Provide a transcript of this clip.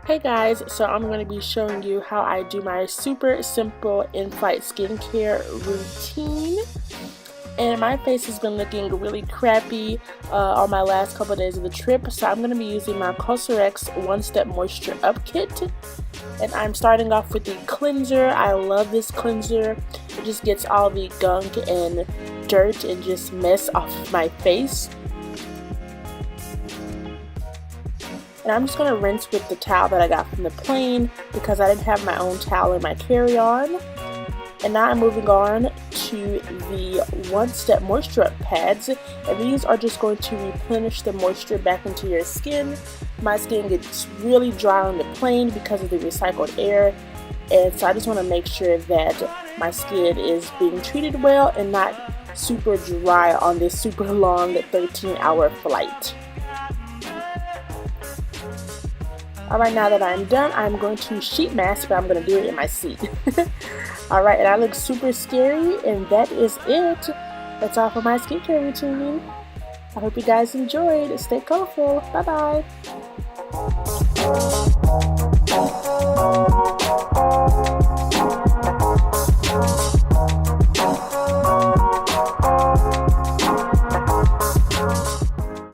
Hey guys, so I'm going to be showing you how I do my super simple in-flight skincare routine. And my face has been looking really crappy on my last couple of days of the trip, so I'm going to be using my COSRX One Step Moisture Up Kit. And I'm starting off with the cleanser. I love this cleanser. It just gets all the gunk and dirt and just mess off of my face. And I'm just going to rinse with the towel that I got from the plane because I didn't have my own towel in my carry-on. And now I'm moving on to the One Step Moisture Up pads, and these are just going to replenish the moisture back into your skin. My skin gets really dry on the plane because of the recycled air, and so I just want to make sure that my skin is being treated well and not super dry on this super long 13-hour flight. Alright, now that I'm done, I'm going to sheet mask, but I'm going to do it in my seat. Alright, and I look super scary, and that is it. That's all for my skincare routine. I hope you guys enjoyed. Stay colorful. Bye-bye.